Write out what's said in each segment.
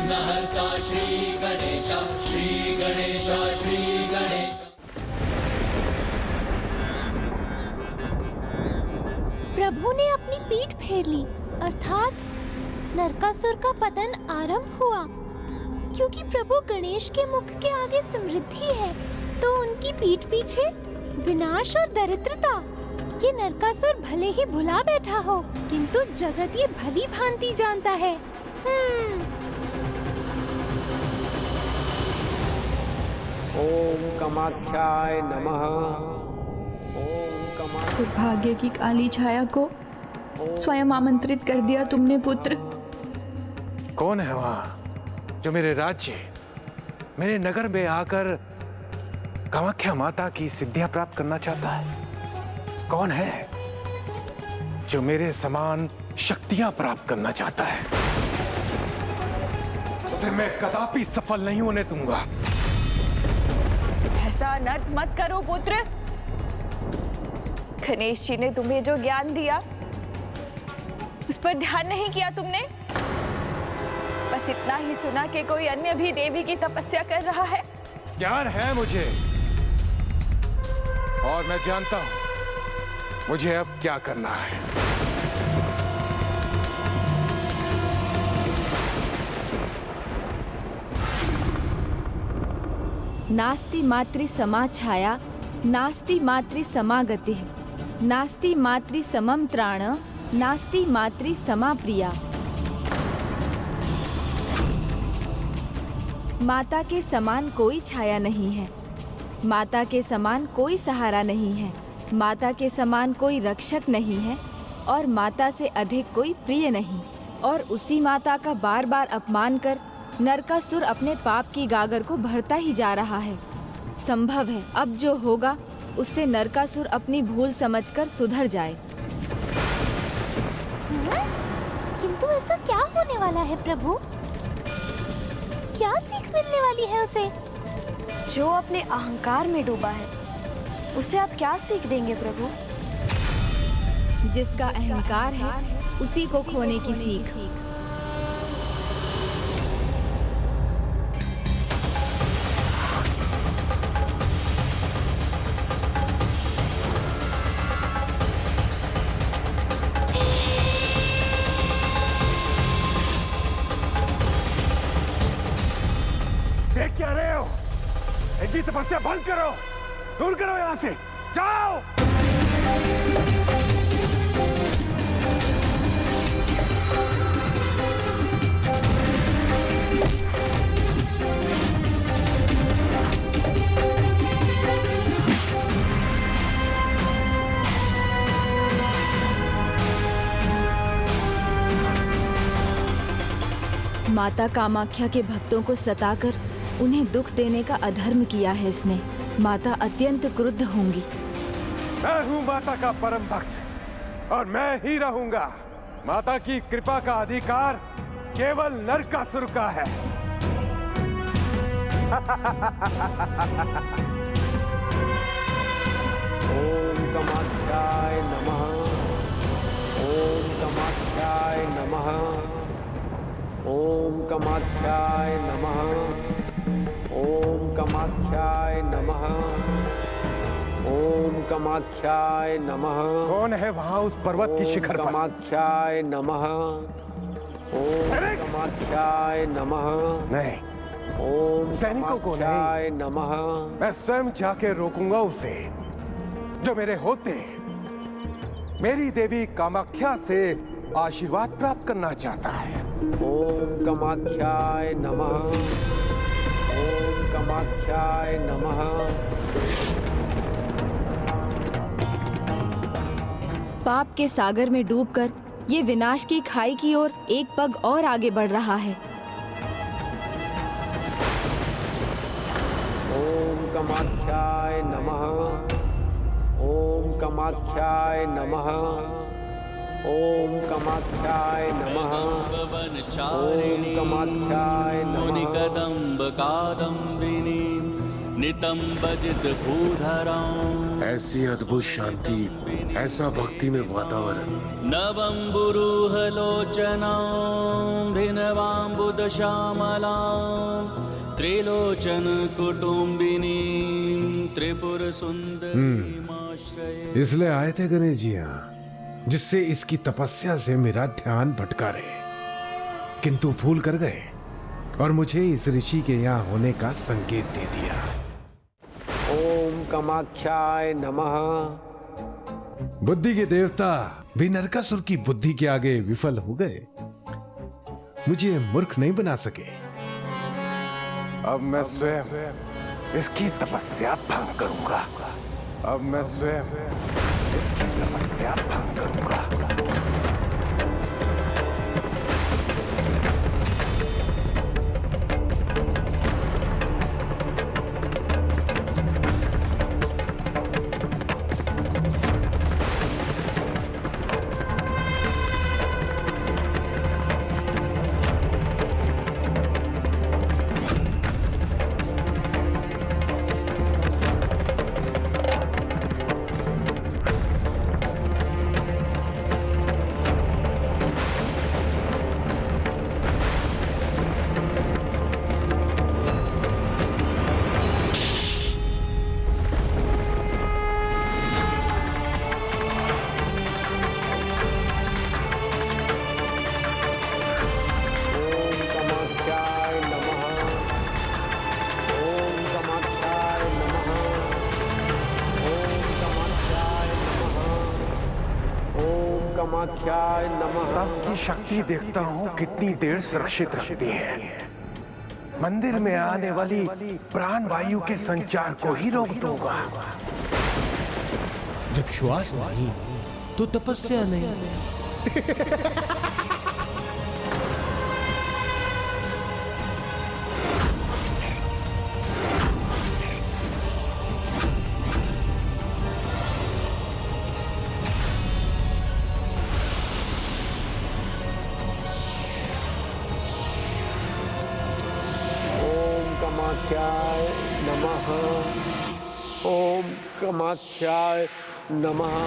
विघ्नहर्ता श्री गणेश, श्री गणेश, श्री गणेश। प्रभु ने अपनी पीठ फेर ली, अर्थात नरकासुर का पतन आरंभ हुआ। क्योंकि प्रभु गणेश के मुख के आगे समृद्धि है, तो उनकी पीठ पीछे विनाश और दरिद्रता। ये नरकासुर भले ही भुला बैठा हो, किंतु जगत ये भली भांति जानता है। ओम कामाख्याय नमः। ओम कामाख्याय। दुर्भाग्य की काली छाया को स्वयं आमंत्रित कर दिया तुमने पुत्र। कौन है वहाँ जो मेरे राज्य, मेरे नगर में आकर कामाख्या माता की सिद्धियां प्राप्त करना चाहता है? कौन है जो मेरे समान शक्तियां प्राप्त करना चाहता है? उसे मैं कदापि सफल नहीं होने दूंगा। ऐसा अनर्थ मत करो पुत्र। गणेश जी ने तुम्हें जो ज्ञान दिया उस पर ध्यान नहीं किया तुमने। बस इतना ही सुना कि कोई अन्य भी देवी की तपस्या कर रहा है। ज्ञान है मुझे, और मैं जानता हूं मुझे अब क्या करना है। नास्ति मातृ समा छाया, नास्ति मातृ समा गतिः, नास्ति मातृ समम त्राण, नास्ति मातृ समा प्रिया। माता के समान कोई छाया नहीं है, माता के समान कोई सहारा नहीं है, माता के समान कोई रक्षक नहीं है, और माता से अधिक कोई प्रिय नहीं। और उसी माता का बार बार अपमान कर नरकासुर अपने पाप की गागर को भरता ही जा रहा है। संभव है अब जो होगा उससे नरकासुर अपनी भूल समझकर सुधर जाए। किंतु ऐसा क्या होने वाला है प्रभु? क्या सीख मिलने वाली है उसे? जो अपने अहंकार में डूबा है उसे आप क्या सीख देंगे प्रभु? जिसका अहंकार है उसी को खोने की सीख। देख क्या रहे हो? इनकी तपस्या बंद करो, दूर करो यहाँ से, जाओ। माता कामाख्या के भक्तों को सताकर उन्हें दुख देने का अधर्म किया है इसने। माता अत्यंत क्रुद्ध होंगी। मैं हूँ माता का परम भक्त और मैं ही रहूंगा। माता की कृपा का अधिकार केवल नरकासुर का है। ओम कामाख्याय नमः। ओम कामाख्याय नमः। ओम कामाख्याय नमः। ओम कामाख्याय नमः। ओम कामाख्याय नमः। कौन है वहाँ उस पर्वत की शिखर पर? कामाख्याय नमः। ओम कामाख्याय नमः। नहीं, ओम सैनिकों को कामाख्याय नमः। मैं स्वयं जाके रोकूंगा उसे, जो मेरे होते मेरी देवी कामाख्या से आशीर्वाद प्राप्त करना चाहता है। ओम कामाख्याय नमः। ओम कामाख्याय नमः। पाप के सागर में डूबकर ये विनाश की खाई की ओर एक पग और आगे बढ़ रहा है। ओम कामाख्याय नमः। ओम कामाख्याय नमः। ओम कामाख्याय नमः। ओम कामाख्याय नमः। मुनिकदम्ब कादम्बिनीं नितं भजित भूधरां ऐसी अद्भुत शांति, ऐसा भक्ति में वातावरण। नवं बुरूहलोचनां भिनवाम्बुदश्यामलां त्रिलोचन कुटुम्बिनीं त्रिपुर सुंदरीमाश्रये। इसलिए आए थे गणेश जी यहाँ, जिससे इसकी तपस्या से मेरा ध्यान भटका रहे, किंतु भूल कर गए और मुझे इस ऋषि के यहाँ होने का संकेत दे दिया। ओम कामाख्याय नमः। बुद्धि के देवता भी नरकासुर की बुद्धि के आगे विफल हो गए, मुझे मूर्ख नहीं बना सके। अब मैं स्वयं इसकी तपस्या भंग करूंगा। अब मैं स्वयं इसकी तपस्या भंग करूंगा। कामाख्याय नमः। आपकी शक्ति देखता हूँ कितनी देर सुरक्षित रखती है। मंदिर में आने वाली प्राण वायु के संचार को ही रोक दूंगा। जब श्वास नहीं तो तपस्या नहीं। कामाख्याय नमः। ओम कामाख्याय नमः।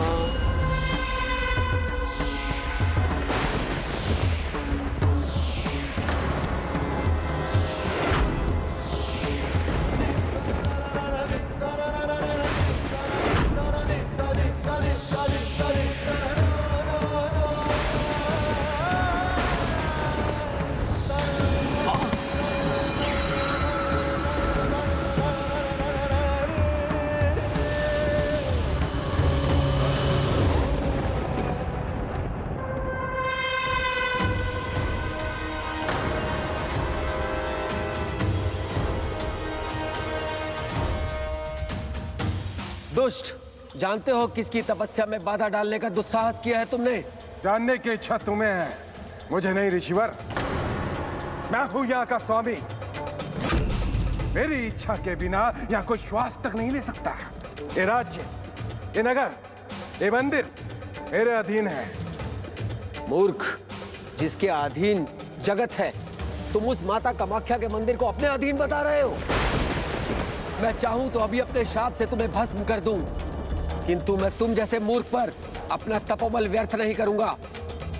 दुष्ट, जानते हो किसकी तपस्या में बाधा डालने का दुस्साहस किया है तुमने? जानने की इच्छा तुम्हें है, मुझे नहीं ऋषिवर। मैं हूं यहाँ का स्वामी। मेरी इच्छा के बिना यहाँ कोई श्वास तक नहीं ले सकता। ये राज्य, ये नगर, ये मंदिर मेरे अधीन है। मूर्ख, जिसके अधीन जगत है, तुम उस माता कामाख्या के मंदिर को अपने अधीन बता रहे हो। मैं चाहूं तो अभी अपने शाप से तुम्हें भस्म कर दूं, किंतु मैं तुम जैसे मूर्ख पर अपना तपोबल व्यर्थ नहीं करूंगा।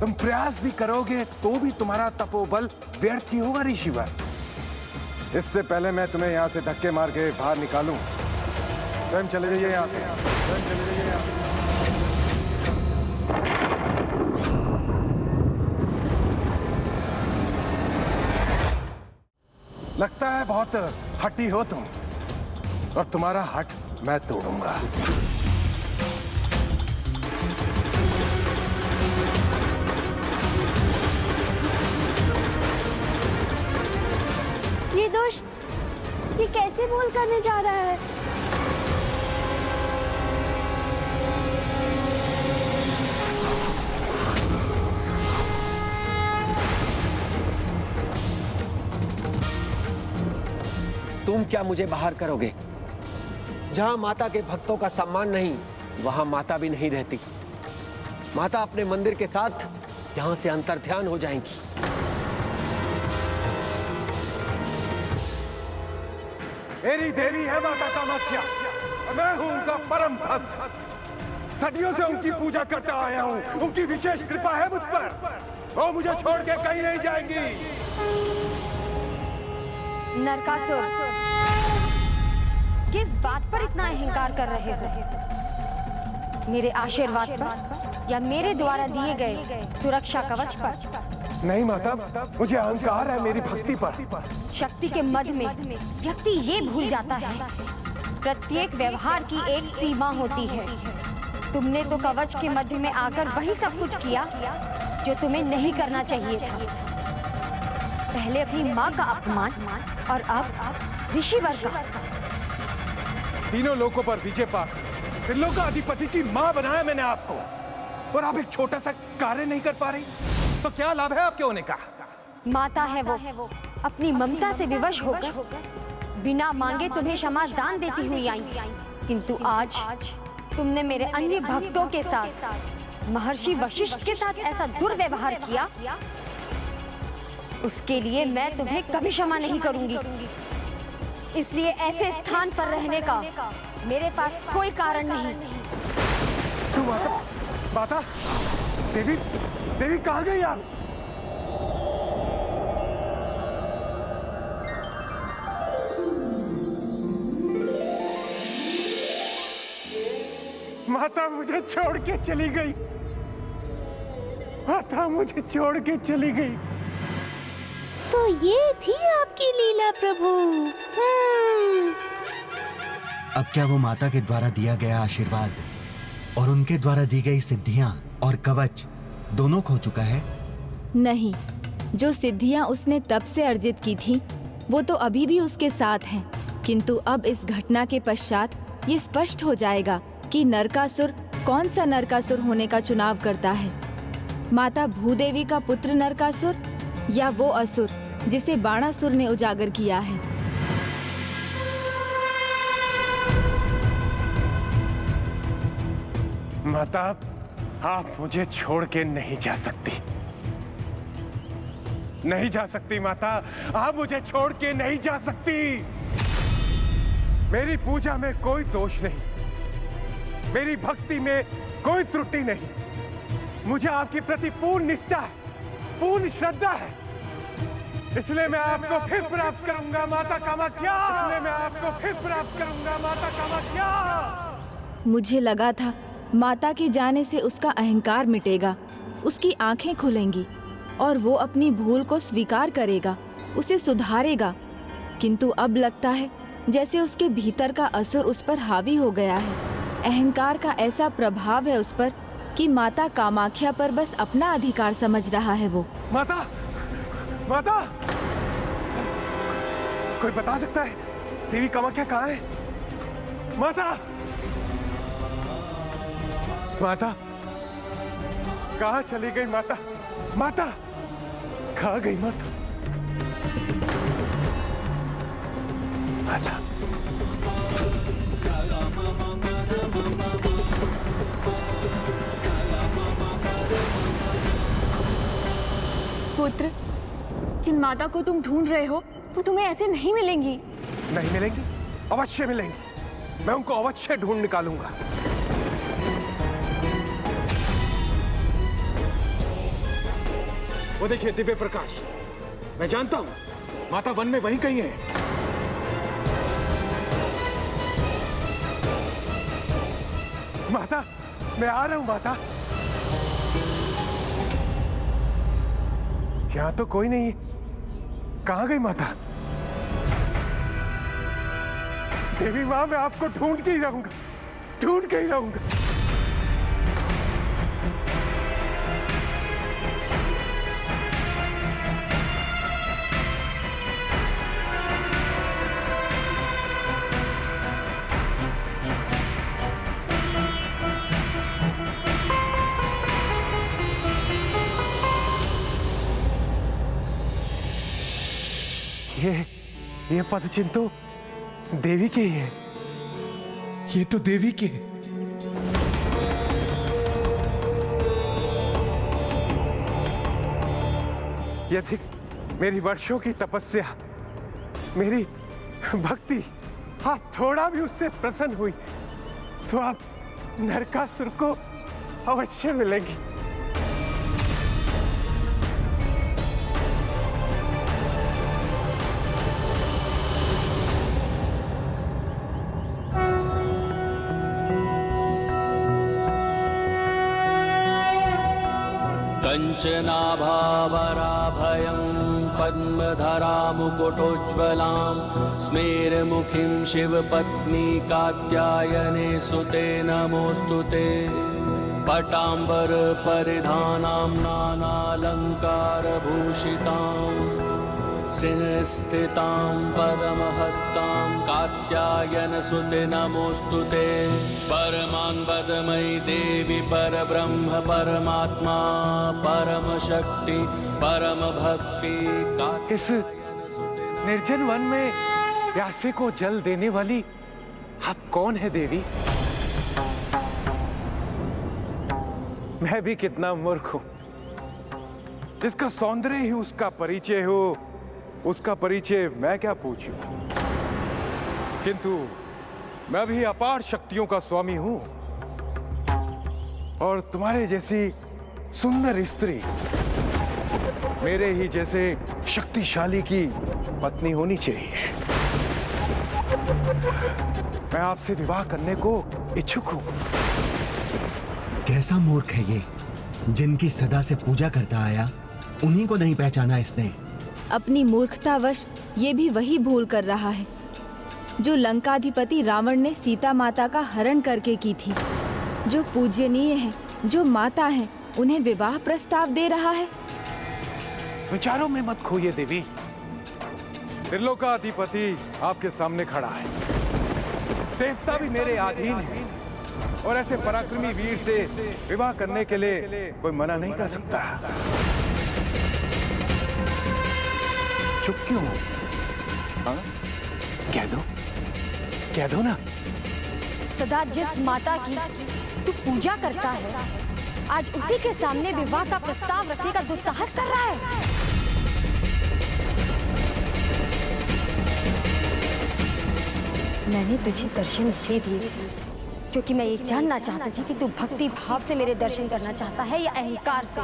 तुम प्रयास भी करोगे तो भी तुम्हारा तपोबल व्यर्थ ही होगा ऋषिवर। इससे पहले मैं तुम्हें यहाँ से धक्के मार के बाहर निकालूं, स्वयं चले जाइए यहाँ से। स्वयं चले जाइए यहाँ से। लगता है बहुत हठी हो तुम, और तुम्हारा हठ मैं तोड़ूंगा। ये दोष, ये कैसे भूल करने जा रहा है? तुम क्या मुझे बाहर करोगे? जहां माता के भक्तों का सम्मान नहीं, वहां माता भी नहीं रहती। माता अपने मंदिर के साथ यहां से अंतर्ध्यान हो जाएंगी। मेरी देवी है माता कामाख्या। मैं हूं उनका परम भक्त। सदियों से उनकी पूजा करता आया हूं। उनकी विशेष कृपा है मुझ पर। वो मुझे छोड़ के कहीं नहीं जाएंगी। नरकासुर, किस बात पर इतना अहंकार कर रहे हो? मेरे आशीर्वाद पर या मेरे द्वारा दिए गए सुरक्षा कवच पर? नहीं माता, मुझे अहंकार है मेरी भक्ति पर। शक्ति के मद में व्यक्ति ये भूल जाता है, प्रत्येक व्यवहार की एक सीमा होती है। तुमने तो कवच के मध्य में आकर वही सब कुछ किया जो तुम्हें नहीं करना चाहिए था। पहले अपनी माँ का अपमान और अब ऋषिवर का। तीनों लोगों पर विजय पा त्रिलोक का अधिपति की माँ बनाया मैंने आपको, और आप एक छोटा सा कार्य नहीं कर पा रही, तो क्या लाभ है आपके होने का? माता है वो, अपनी ममता से विवश होकर बिना मांगे तुम्हें क्षमा दान देती हुई आई। किंतु आज तुमने मेरे अन्य भक्तों के साथ, महर्षि वशिष्ठ के साथ ऐसा दुर्व्यवहार किया, उसके लिए मैं तुम्हें कभी क्षमा नहीं करूंगी। इसलिए ऐसे स्थान पर रहने का मेरे पास कोई कारण नहीं। तू माता, देवी कहाँ गई आप? माता मुझे छोड़ के चली गई। माता मुझे छोड़ के चली गई। तो ये थी आपकी लीला प्रभु। अब क्या वो माता के द्वारा दिया गया आशीर्वाद और उनके द्वारा दी गई सिद्धियां और कवच दोनों खो चुका है? नहीं, जो सिद्धियां उसने तब से अर्जित की थी वो तो अभी भी उसके साथ हैं। किंतु अब इस घटना के पश्चात ये स्पष्ट हो जाएगा कि नरकासुर कौन सा नरकासुर होने का चुनाव करता है, माता भूदेवी का पुत्र नरकासुर या वो असुर जिसे बाणासुर ने उजागर किया है। माता, आप मुझे छोड़ के नहीं जा सकती। नहीं जा सकती माता, आप मुझे छोड़ के नहीं जा सकती। मेरी पूजा में कोई दोष नहीं, मेरी भक्ति में कोई त्रुटि नहीं। मुझे आपके प्रति पूर्ण निष्ठा है, पूर्ण श्रद्धा है। इसलिए मैं आपको फिर प्राप्त करूंगा माता कामाख्या। इसलिए मैं आपको फिर प्राप्त करूंगा माता कामाख्या। मुझे लगा था माता के जाने से उसका अहंकार मिटेगा, उसकी आंखें खुलेंगी और वो अपनी भूल को स्वीकार करेगा, उसे सुधारेगा। किंतु अब लगता है जैसे उसके भीतर का असुर उस पर हावी हो गया है। अहंकार का ऐसा प्रभाव है उस पर कि माता कामाख्या पर बस अपना अधिकार समझ रहा है वो। माता, माता, कोई बता सकता है देवी कामाख्या कहाँ है? माता, माता, कहाँ चली गई माता? माता, कहाँ गई माता? माता, पुत्र, जिन माता को तुम ढूंढ रहे हो वो तुम्हें ऐसे नहीं मिलेंगी। नहीं मिलेंगी? अवश्य मिलेंगी। मैं उनको अवश्य ढूंढ निकालूंगा। वो देखिए दिव्य प्रकाश। मैं जानता हूं माता वन में वहीं कहीं है। माता, मैं आ रहा हूं माता। यहां तो कोई नहीं है। कहां गई माता? देवी मां, मैं आपको ढूंढ के ही रहूंगा, ढूंढ के ही रहूंगा। ये पदचिन्ह तो देवी के ही है। ये तो देवी के। यदि मेरी वर्षों की तपस्या, मेरी भक्ति आप थोड़ा भी उससे प्रसन्न हुई तो आप नरकासुर को अवश्य मिलेगी। कञ्चनाभावराभयं पद्मधरामुकुटोज्ज्वलां स्मेरमुखीं शिवपत्नी कात्यायने सुते नमोऽस्तु ते। पटाम्बरपरिधानां नानालङ्कारभूषितां सिंहस्थितां पद्महस्तां कात्यायनसुते नमोऽस्तु ते। परमान्वदमयी देवी परब्रह्म परमात्मा परमशक्ति परमभक्ति इस निर्जन वन में प्यासे को जल देने वाली आप कौन है देवी? मैं भी कितना मूर्ख हूं, जिसका सौंदर्य ही उसका परिचय हो, उसका परिचय मैं क्या पूछूं? किंतु मैं भी अपार शक्तियों का स्वामी हूं और तुम्हारे जैसी सुंदर स्त्री मेरे ही जैसे शक्तिशाली की पत्नी होनी चाहिए। मैं आपसे विवाह करने को इच्छुक हूं। कैसा मूर्ख है ये, जिनकी सदा से पूजा करता आया उन्हीं को नहीं पहचाना इसने। अपनी मूर्खतावश ये भी वही भूल कर रहा है जो लंकाधिपति रावण ने सीता माता का हरण करके की थी। जो पूज्यनीय है, जो माता है, उन्हें विवाह प्रस्ताव दे रहा है। विचारों में मत खोइए देवी। त्रिलोकाधिपति आपके सामने खड़ा है, देवता भी मेरे अधीन है और ऐसे पराक्रमी वीर से विवाह करने के लिए कोई मना नहीं कर सकता। चुप क्यों? हाँ? कह दो ना। सदा जिस माता की तू पूजा करता है, आज उसी के सामने विवाह का प्रस्ताव रखने का दुस्साहस कर रहा है। मैंने तुझे दर्शन इसलिए दिए क्योंकि मैं ये जानना चाहता थी कि तू भक्ति भाव से मेरे दर्शन करना चाहता है या अहंकार से।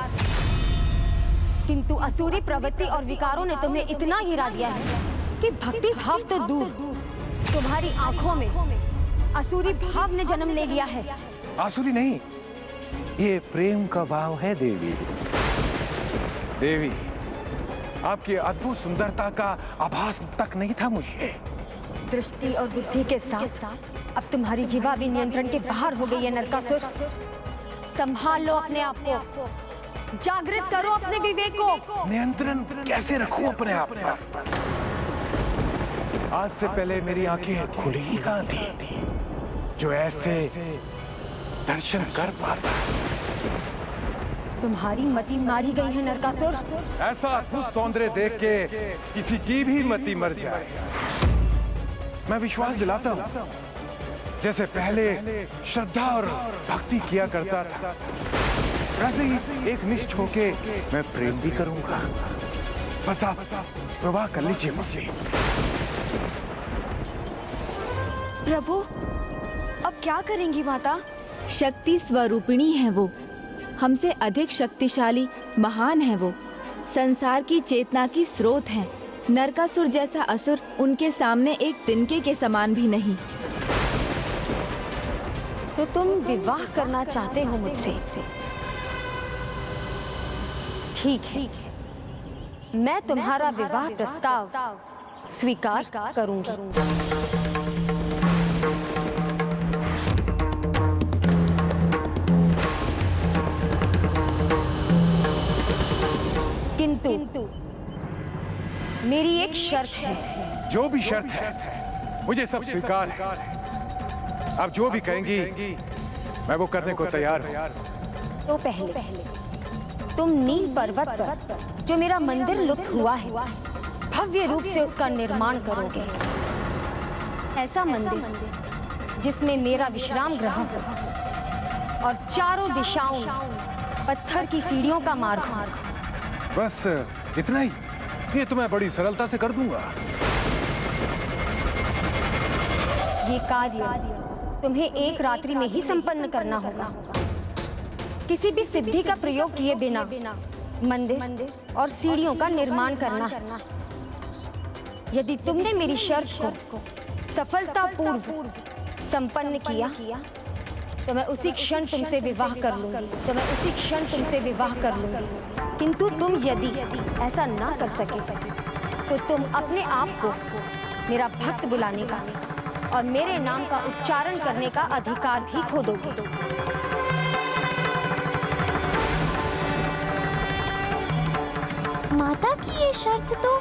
किंतु असुरी प्रवृत्ति और विकारों ने तुम्हें इतना गिरा दिया है कि भक्ति भाव तो दूर, तुम्हारी आंखों में असुरी भाव ने जन्म ले लिया है। आसुरी नहीं, ये प्रेम का भाव है देवी। देवी, आपकी अद्भुत सुंदरता का आभास तक नहीं था मुझे। दृष्टि और बुद्धि के साथ अब तुम्हारी जीवा भी नियंत्रण के बाहर हो गई है नरकासुर। संभाल लो अपने आप को, जागृत करो अपने विवेक को। नियंत्रण कैसे रखूं अपने आप पर? आज से पहले मेरी आंखें खुली ही कहां थी जो ऐसे दर्शन कर पाता। तुम्हारी मति मारी गई है नरकासुर। ऐसा अद्भुत सौंदर्य देख के किसी की भी मति मर जाए। मैं विश्वास दिलाता हूं, जैसे पहले श्रद्धा और भक्ति किया करता था, वैसे ही एक निष्ठ होके मैं प्रेम भी करूंगा। बस आप विवाह कर लीजिए मुझसे। प्रभु, अब क्या करेंगी माता? शक्ति स्वरूपिणी है वो, हमसे अधिक शक्तिशाली, महान है वो, संसार की चेतना की स्रोत है। नरकासुर जैसा असुर उनके सामने एक तिनके के समान भी नहीं। तो तुम विवाह करना चाहते हो मुझसे? ठीक है, मैं तुम्हारा विवाह प्रस्ताव स्वीकार करूंगी। किंतु मेरी एक शर्त है। जो भी शर्त है मुझे सब स्वीकार है। आप जो भी कहेंगी मैं वो करने को तैयार हूं। तो पहले तुम नील पर्वत पर जो मेरा मंदिर लुप्त हुआ है, भव्य रूप से उसका निर्माण करोगे। ऐसा मंदिर जिसमें मेरा विश्राम गृह हो और चारों दिशाओं में पत्थर की सीढ़ियों का मार्ग हो। बस इतना ही? ये तो मैं बड़ी सरलता से कर दूंगा। ये कार्य तुम्हें एक रात्रि में ही संपन्न करना होगा। किसी भी सिद्धि का प्रयोग किए बिना मंदिर और सीढ़ियों का निर्माण करना। यदि तुमने मेरी शर्त को सफलतापूर्वक संपन्न किया तो मैं उसी क्षण तुमसे विवाह कर लूंगी। किंतु तुम यदि ऐसा ना कर सके तो तुम अपने आप को मेरा भक्त बुलाने का और मेरे नाम का उच्चारण करने का अधिकार भी खो दोगे। माता की ये शर्त तो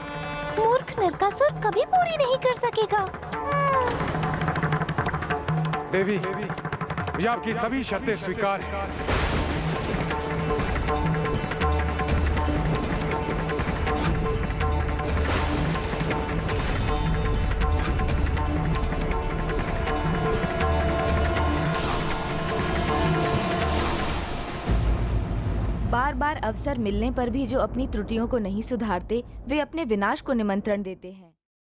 मूर्ख नरकासुर कभी पूरी नहीं कर सकेगा। देवी, मुझे आपकी सभी शर्तें स्वीकार हैं। बार बार अवसर मिलने पर भी जो अपनी त्रुटियों को नहीं सुधारते, वे अपने विनाश को निमंत्रण देते हैं।